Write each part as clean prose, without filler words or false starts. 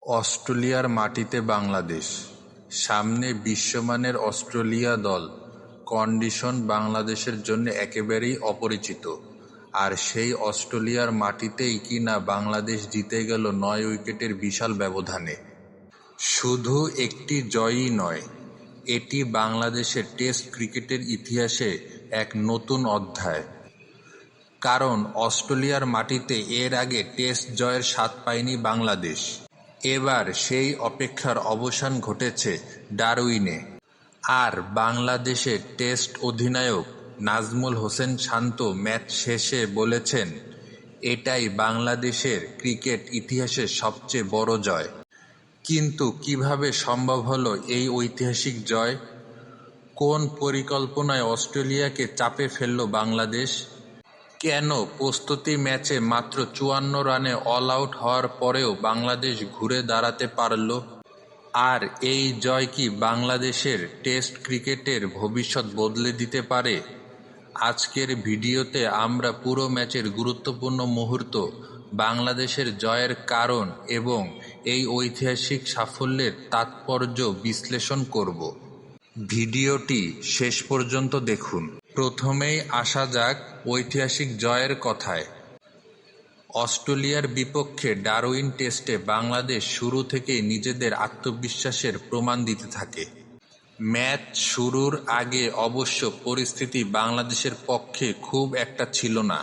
অস্ট্রেলিয়ার মাটিতে বাংলাদেশ, সামনে বিশ্বমানের অস্ট্রেলিয়া দল। কন্ডিশন বাংলাদেশের জন্য একেবারেই অপরিচিত, আর সেই অস্ট্রেলিয়ার মাটিতেই কিনা বাংলাদেশ জিতে গেল ৯ উইকেটের বিশাল ব্যবধানে। শুধু একটি জয়ই নয়, এটি বাংলাদেশের টেস্ট ক্রিকেটের ইতিহাসে এক নতুন অধ্যায়। কারণ অস্ট্রেলিয়ার মাটিতে এর আগে টেস্ট জয়ের স্বাদ পায়নি বাংলাদেশ। এবার সেই অপেক্ষার অবসান ঘটেছে ডারউইনে। আর বাংলাদেশের টেস্ট অধিনায়ক নাজমুল হোসেন শান্ত ম্যাচ শেষে বলেছেন, এটাই বাংলাদেশের ক্রিকেট ইতিহাসের সবচেয়ে বড় জয়। কিন্তু কিভাবে সম্ভব হলো এই ঐতিহাসিক জয়? কোন পরিকল্পনায় অস্ট্রেলিয়াকে চাপে ফেলল বাংলাদেশ? কেন প্রস্তুতি ম্যাচে মাত্র ৫৪ রানে অল আউট হওয়ার পরেও বাংলাদেশ ঘুরে দাঁড়াতে পারল? আর এই জয় কি বাংলাদেশের টেস্ট ক্রিকেটের ভবিষ্যৎ বদলে দিতে পারে? আজকের ভিডিওতে আমরা পুরো ম্যাচের গুরুত্বপূর্ণ মুহূর্ত, বাংলাদেশের জয়ের কারণ এবং এই ঐতিহাসিক সাফল্যের তাৎপর্য বিশ্লেষণ করব। ভিডিওটি শেষ পর্যন্ত দেখুন। প্রথমেই আসা যাক ঐতিহাসিক জয়ের কথায়। অস্ট্রেলিয়ার বিপক্ষে ডারউইন টেস্টে বাংলাদেশ শুরু থেকেই নিজেদের আত্মবিশ্বাসের প্রমাণ দিতে থাকে। ম্যাচ শুরুর আগে অবশ্য পরিস্থিতি বাংলাদেশের পক্ষে খুব একটা ছিল না।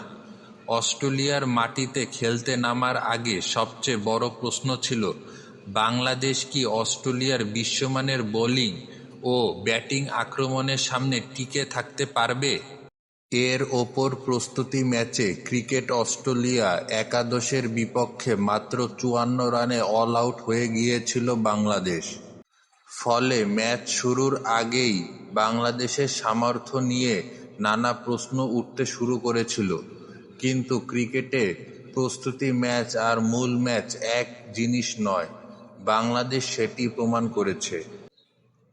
অস্ট্রেলিয়ার মাটিতে খেলতে নামার আগে সবচেয়ে বড় প্রশ্ন ছিল, বাংলাদেশ কি অস্ট্রেলিয়ার বিশ্বমানের বোলিং ও ব্যাটিং আক্রমণের সামনে টিকে থাকতে পারবে? এর ওপর প্রস্তুতি ম্যাচে ক্রিকেট অস্ট্রেলিয়া একাদশের বিপক্ষে মাত্র ৫৪ রানে অল আউট হয়ে গিয়েছিল বাংলাদেশ। ফলে ম্যাচ শুরুর আগেই বাংলাদেশের সামর্থ্য নিয়ে নানা প্রশ্ন উঠতে শুরু করেছিল। কিন্তু ক্রিকেটে প্রস্তুতি ম্যাচ আর মূল ম্যাচ এক জিনিস নয়, বাংলাদেশ সেটি প্রমাণ করেছে।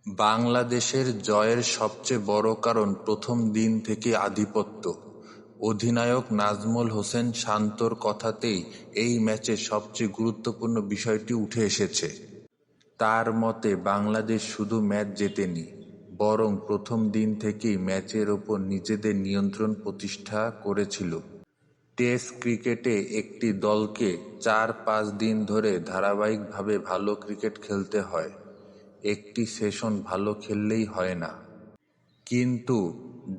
বাংলাদেশের জয়ের সবচেয়ে বড় কারণ প্রথম দিন থেকে আধিপত্য। অধিনায়ক নাজমুল হোসেন শান্তর কথাতেই এই ম্যাচের সবচেয়ে গুরুত্বপূর্ণ বিষয়টি উঠে এসেছে। তার মতে বাংলাদেশ শুধু ম্যাচ জেতেনি, বরং প্রথম দিন থেকেই ম্যাচের ওপর নিজেদের নিয়ন্ত্রণ প্রতিষ্ঠা করেছিল। টেস্ট ক্রিকেটে একটি দলকে ৪-৫ দিন ধরে ধারাবাহিকভাবে ভালো ক্রিকেট খেলতে হয়, একটি সেশন ভালো খেললেই হয় না। কিন্তু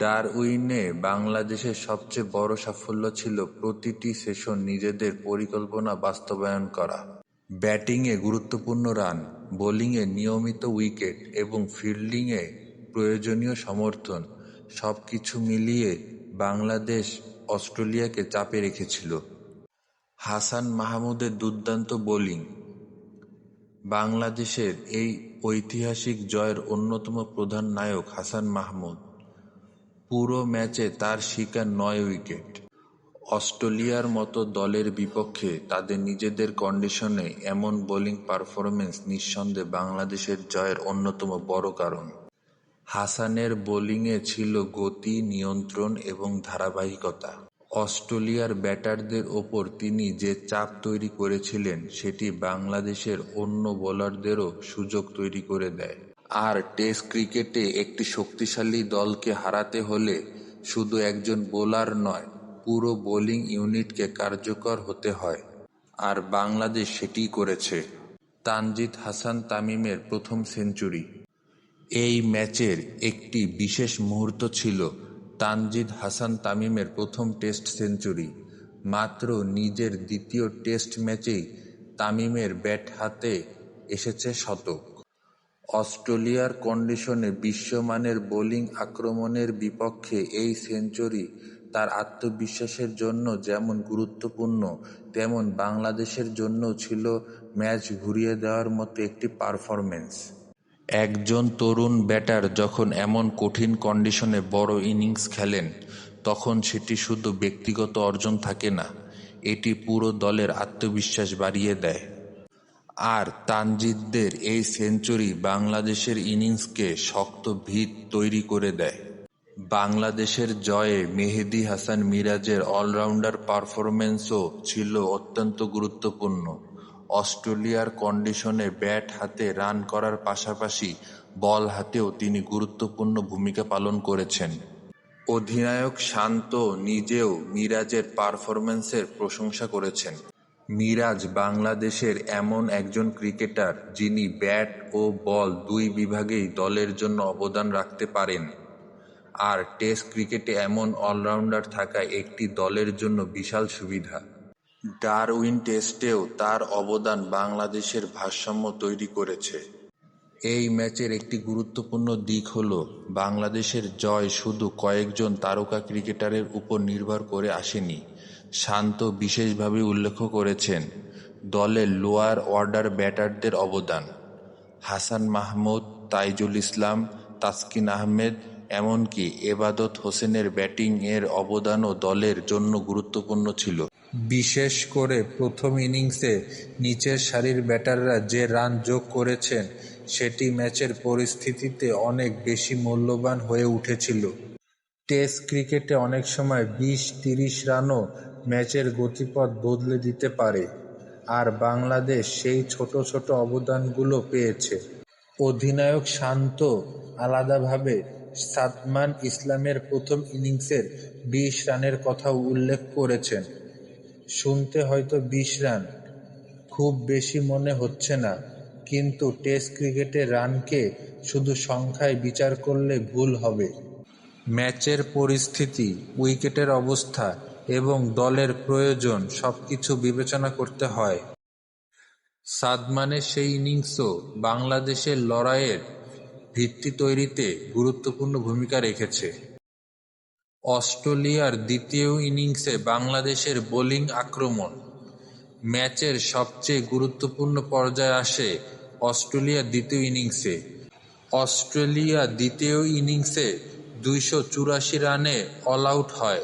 ডারউইনে বাংলাদেশের সবচেয়ে বড় সাফল্য ছিল প্রতিটি সেশন নিজেদের পরিকল্পনা বাস্তবায়ন করা। ব্যাটিংয়ে গুরুত্বপূর্ণ রান, বোলিংয়ে নিয়মিত উইকেট এবং ফিল্ডিংয়ে প্রয়োজনীয় সমর্থন, সবকিছু মিলিয়ে বাংলাদেশ অস্ট্রেলিয়াকে চাপে রেখেছিল। হাসান মাহমুদের দুর্দান্ত বোলিং। বাংলাদেশের এই ঐতিহাসিক জয়ের অন্যতম প্রধান নায়ক হাসান মাহমুদ। পুরো ম্যাচে তার শিকার ৯ উইকেট। অস্ট্রেলিয়ার মতো দলের বিপক্ষে তাদের নিজেদের কন্ডিশনে এমন বোলিং পারফরম্যান্স নিঃসন্দেহে বাংলাদেশের জয়ের অন্যতম বড় কারণ। হাসানের বোলিংয়ে ছিল গতি, নিয়ন্ত্রণ এবং ধারাবাহিকতা। অস্ট্রেলিয়ার ব্যাটারদের ওপর তিনি যে চাপ তৈরি করেছিলেন সেটি বাংলাদেশের অন্য বোলারদেরও সুযোগ তৈরি করে দেয়। আর টেস্ট ক্রিকেটে একটি শক্তিশালী দলকে হারাতে হলে শুধু একজন বোলার নয়, পুরো বোলিং ইউনিটকে কার্যকর হতে হয়। আর বাংলাদেশ সেটিই করেছে। তানজিদ হাসান তামিমের প্রথম সেঞ্চুরি। এই ম্যাচের একটি বিশেষ মুহূর্ত ছিল তানজিদ হাসান তামিমের প্রথম টেস্ট সেঞ্চুরি। মাত্র নিজের দ্বিতীয় টেস্ট ম্যাচেই তামিমের ব্যাট হাতে এসেছে শতক। অস্ট্রেলিয়ার কন্ডিশনে বিশ্বমানের বোলিং আক্রমণের বিপক্ষে এই সেঞ্চুরি তার আত্মবিশ্বাসের জন্য যেমন গুরুত্বপূর্ণ, তেমন বাংলাদেশের জন্যও ছিল ম্যাচ ঘুরিয়ে দেওয়ার মতো একটি পারফরম্যান্স। একজন তরুণ ব্যাটার যখন এমন কঠিন কন্ডিশনে বড় ইনিংস খেলেন, তখন সেটি শুধু ব্যক্তিগত অর্জন থাকে না, এটি পুরো দলের আত্মবিশ্বাস বাড়িয়ে দেয়। আর তানজিদের এই সেঞ্চুরি বাংলাদেশের ইনিংসকে শক্ত ভিত তৈরি করে দেয়। বাংলাদেশের জয়ে মেহেদী হাসান মিরাজের অলরাউন্ডার পারফরম্যান্সও ছিল অত্যন্ত গুরুত্বপূর্ণ। অস্ট্রেলিয়ার কন্ডিশনে ব্যাট হাতে রান করার পাশাপাশি বল হাতেও তিনি গুরুত্বপূর্ণ ভূমিকা পালন করেছেন। অধিনায়ক শান্ত নিজেও মিরাজের পারফরম্যান্সের প্রশংসা করেছেন। মিরাজ বাংলাদেশের এমন একজন ক্রিকেটার যিনি ব্যাট ও বল দুই বিভাগেই দলের জন্য অবদান রাখতে পারেন, আর টেস্ট ক্রিকেটে এমন অলরাউন্ডার থাকা একটি দলের জন্য বিশাল সুবিধা। ডারউইন টেস্টেও তার অবদান বাংলাদেশের ভারসাম্য তৈরি করেছে। এই ম্যাচের একটি গুরুত্বপূর্ণ দিক হল বাংলাদেশের জয় শুধু কয়েকজন তারকা ক্রিকেটারের উপর নির্ভর করে আসেনি। শান্ত বিশেষভাবে উল্লেখ করেছেন দলের লোয়ার অর্ডার ব্যাটারদের অবদান। হাসান মাহমুদ, তাইজুল ইসলাম, তাসকিন আহমেদ, এমনকি এবাদত হোসেনের ব্যাটিংয়ের অবদানও দলের জন্য গুরুত্বপূর্ণ ছিল। বিশেষ করে প্রথম ইনিংসে নিচের সারির ব্যাটাররা যে রান যোগ করেছেন সেটি ম্যাচের পরিস্থিতিতে অনেক বেশি মূল্যবান হয়ে উঠেছিল। টেস্ট ক্রিকেটে অনেক সময় 20-30 রানও ম্যাচের গতিপথ বদলে দিতে পারে, আর বাংলাদেশ সেই ছোট ছোট অবদানগুলো পেয়েছে। অধিনায়ক শান্ত আলাদাভাবে সাদমান ইসলামের প্রথম ইনিংসের 20 রানের কথাও উল্লেখ করেছেন। শুনতে হয়তো 20 রান খুব বেশি মনে হচ্ছে না, কিন্তু টেস্ট ক্রিকেটে রানকে শুধু সংখ্যায় বিচার করলে ভুল হবে। ম্যাচের পরিস্থিতি, উইকেটের অবস্থা এবং দলের প্রয়োজন সবকিছু বিবেচনা করতে হয়। সাদমানের সেই ইনিংসও বাংলাদেশের লড়াইয়ের ভিত্তি তৈরিতে গুরুত্বপূর্ণ ভূমিকা রেখেছে। অস্ট্রেলিয়ার দ্বিতীয় ইনিংসে বাংলাদেশের বোলিং আক্রমণ। ম্যাচের সবচেয়ে গুরুত্বপূর্ণ পর্যায়ে আসে অস্ট্রেলিয়ার দ্বিতীয় ইনিংসে। অস্ট্রেলিয়া দ্বিতীয় ইনিংসে 284 রানে অল আউট হয়।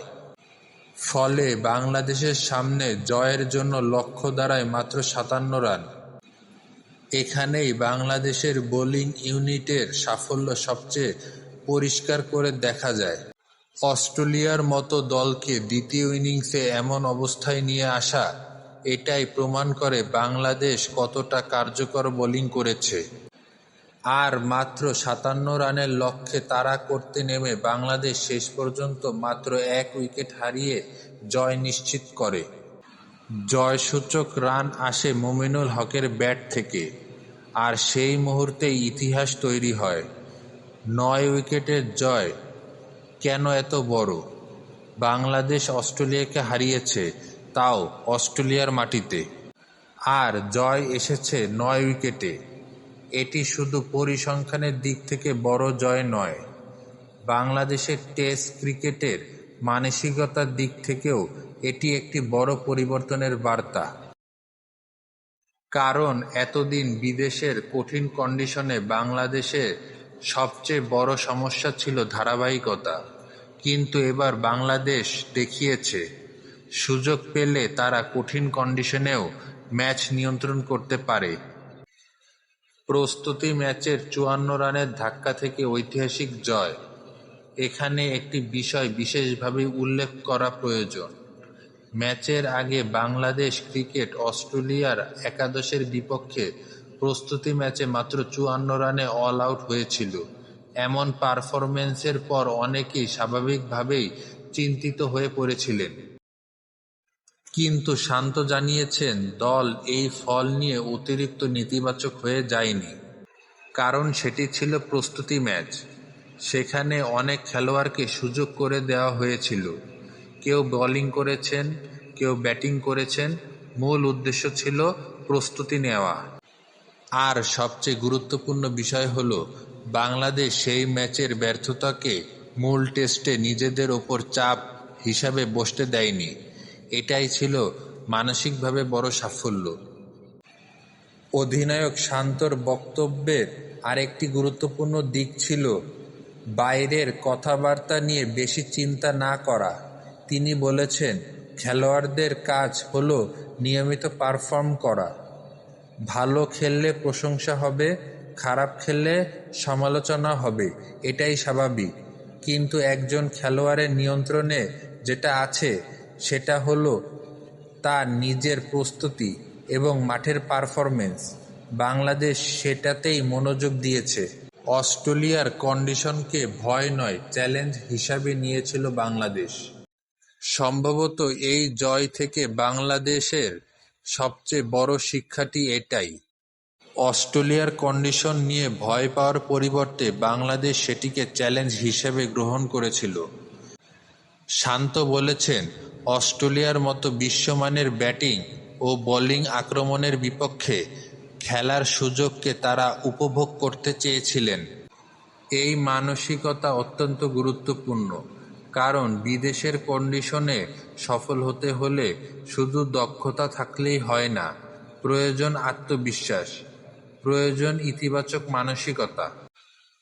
ফলে বাংলাদেশের সামনে জয়ের জন্য লক্ষ্য দাঁড়ায় মাত্র 57 রান। এখানেই বাংলাদেশের বোলিং ইউনিটের সাফল্য সবচেয়ে পরিষ্কার করে দেখা যায়। অস্ট্রেলিয়ার মতো দলকে দ্বিতীয় ইনিংসে এমন অবস্থায় নিয়ে আসা, এটাই প্রমাণ করে বাংলাদেশ কতটা কার্যকর বোলিং করেছে। আর মাত্র 57 রানের লক্ষ্যে তাড়া করতে নেমে বাংলাদেশ শেষ পর্যন্ত মাত্র 1 উইকেট হারিয়ে জয় নিশ্চিত করে। জয়সূচক রান আসে মুমিনুল হকের ব্যাট থেকে, আর সেই মুহূর্তেই ইতিহাস তৈরি হয়। 9 উইকেটের জয় কেন এত বড়? বাংলাদেশ অস্ট্রেলিয়াকে হারিয়েছে, তাও অস্ট্রেলিয়ার মাটিতে। আর জয় এসেছে 9 উইকেটে। এটি শুধু পরিসংখ্যানের দিক থেকে বড় জয় নয়, বাংলাদেশের টেস্ট ক্রিকেটের মানসিকতার দিক থেকেও এটি একটি বড় পরিবর্তনের বার্তা। কারণ এতদিন বিদেশের কঠিন কন্ডিশনে বাংলাদেশের সবচেয়ে বড় সমস্যা ছিল ধারাবাহিকতা, কিন্তু এবার বাংলাদেশ দেখিয়েছে সুযোগ পেলে তারা কঠিন কন্ডিশনেও ম্যাচ নিয়ন্ত্রণ করতে পারে। প্রস্তুতি ম্যাচের 54 রানের ধাক্কা থেকে ঐতিহাসিক জয়। এখানে একটি বিষয় বিশেষভাবে উল্লেখ করা প্রয়োজন। ম্যাচের আগে বাংলাদেশ ক্রিকেট অস্ট্রেলিয়ার একাদশের বিপক্ষে প্রস্তুতি ম্যাচে মাত্র 54 রানে অল আউট হয়েছিল। এমন পারফরম্যান্সের পর অনেকেই স্বাভাবিকভাবেই চিন্তিত হয়ে পড়েছিলেন। কিন্তু শান্ত জানিয়েছেন দল এই ফল নিয়ে অতিরিক্ত নেতিবাচক হয়ে যায়নি, কারণ সেটি ছিল প্রস্তুতি ম্যাচ। সেখানে অনেক খেলোয়াড়কে সুযোগ করে দেওয়া হয়েছিল। কেউ বোলিং করেছেন, কেউ ব্যাটিং করেছেন। মূল উদ্দেশ্য ছিল প্রস্তুতি নেওয়া। আর সবচেয়ে গুরুত্বপূর্ণ বিষয় হল বাংলাদেশ সেই ম্যাচের ব্যর্থতাকে মূল টেস্টে নিজেদের ওপর চাপ হিসাবে বসতে দেয়নি। এটাই ছিল মানসিকভাবে বড় সাফল্য। অধিনায়ক শান্তর বক্তব্যের আরেকটি গুরুত্বপূর্ণ দিক ছিল বাইরের কথাবার্তা নিয়ে বেশি চিন্তা না করা। তিনি বলেছেন, খেলোয়াড়দের কাজ হলো নিয়মিত পারফর্ম করা। ভালো খেললে প্রশংসা হবে, খারাপ খেললে সমালোচনা হবে, এটাই স্বাভাবিক। কিন্তু একজন খেলোয়াড়ের নিয়ন্ত্রণে যেটা আছে সেটা হলো তার নিজের প্রস্তুতি এবং মাঠের পারফরম্যান্স, বাংলাদেশ সেটাতেই মনোযোগ দিয়েছে। অস্ট্রেলিয়ার কন্ডিশনকে ভয় নয়, চ্যালেঞ্জ হিসাবে নিয়েছিল বাংলাদেশ। সম্ভবত এই জয় থেকে বাংলাদেশের সবচেয়ে বড় শিক্ষাটি এটাই। অস্ট্রেলিয়ার কন্ডিশন নিয়ে ভয় পাওয়ার পরিবর্তে বাংলাদেশ সেটিকে চ্যালেঞ্জ হিসেবে গ্রহণ করেছিল। শান্ত বলেছেন, অস্ট্রেলিয়ার মতো বিশ্বমানের ব্যাটিং ও বোলিং আক্রমণের বিপক্ষে খেলার সুযোগকে তারা উপভোগ করতে চেয়েছিলেন। এই মানসিকতা অত্যন্ত গুরুত্বপূর্ণ, কারণ বিদেশের কন্ডিশনে সফল হতে হলে শুধু দক্ষতা থাকলেই হয় না, প্রয়োজন আত্মবিশ্বাস, প্রয়োজন ইতিবাচক মানসিকতা।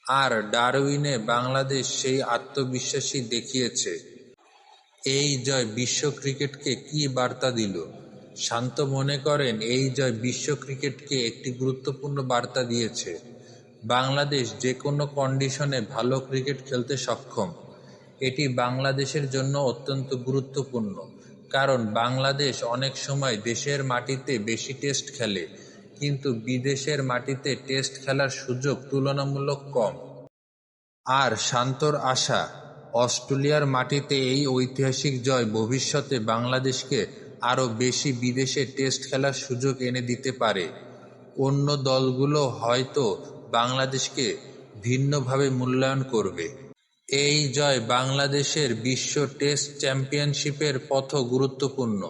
আর ডারউইনে বাংলাদেশ সেই আত্মবিশ্বাসই দেখিয়েছে। এই জয় বিশ্ব ক্রিকেটকে কী বার্তা দিল? শান্ত মনে করেন, এই জয় বিশ্ব ক্রিকেটকে একটি গুরুত্বপূর্ণ বার্তা দিয়েছে। বাংলাদেশ যে কোনো কন্ডিশনে ভালো ক্রিকেট খেলতে সক্ষম। এটি বাংলাদেশের জন্য অত্যন্ত গুরুত্বপূর্ণ, কারণ বাংলাদেশ অনেক সময় দেশের মাটিতে বেশি টেস্ট খেলে, কিন্তু বিদেশের মাটিতে টেস্ট খেলার সুযোগ তুলনামূলক কম। আর শান্তর আশা, অস্ট্রেলিয়ার মাটিতে এই ঐতিহাসিক জয় ভবিষ্যতে বাংলাদেশকে আরও বেশি বিদেশে টেস্ট খেলার সুযোগ এনে দিতে পারে। অন্য দলগুলো হয়তো বাংলাদেশকে ভিন্নভাবে মূল্যায়ন করবে। এই জয় বাংলাদেশের বিশ্ব টেস্ট চ্যাম্পিয়নশিপের পথও গুরুত্বপূর্ণ।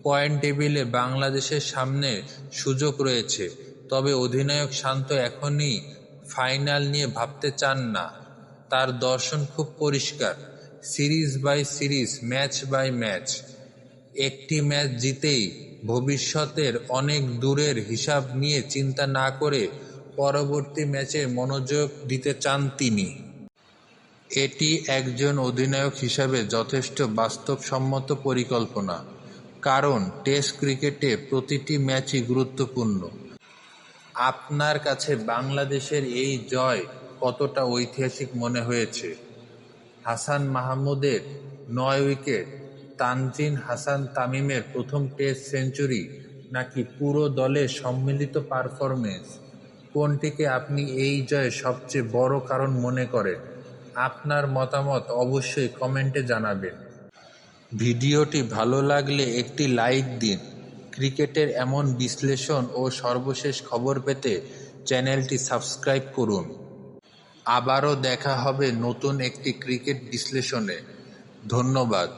পয়েন্ট টেবিলে বাংলাদেশের সামনে সুযোগ রয়েছে, তবে অধিনায়ক শান্ত এখনই ফাইনাল নিয়ে ভাবতে চান না। তার দর্শন খুব পরিষ্কার, series by series, match by match. একটি ম্যাচ জিতেই ভবিষ্যতের অনেক দূরের হিসাব নিয়ে চিন্তা না করে পরবর্তী ম্যাচে মনোযোগ দিতে চান তিনি। এটি একজন অধিনায়ক হিসাবে যথেষ্ট বাস্তবসম্মত পরিকল্পনা, কারণ টেস্ট ক্রিকেটে প্রতিটি ম্যাচই গুরুত্বপূর্ণ। আপনার কাছে বাংলাদেশের এই জয় কতটা ঐতিহাসিক মনে হয়েছে? হাসান মাহমুদের ৯ উইকেট, তানজিদ হাসান তামিমের প্রথম টেস্ট সেঞ্চুরি, নাকি পুরো দলের সম্মিলিত পারফরম্যান্স, কোনটিকে আপনি এই জয়ের সবচেয়ে বড় কারণ মনে করেন? আপনার মতামত অবশ্যই কমেন্টে জানাবেন। ভিডিওটি ভালো লাগলে একটি লাইক দিন। ক্রিকেটের এমন বিশ্লেষণ ও সর্বশেষ খবর পেতে চ্যানেলটি সাবস্ক্রাইব করুন। আবারও দেখা হবে নতুন একটি ক্রিকেট বিশ্লেষণে। ধন্যবাদ।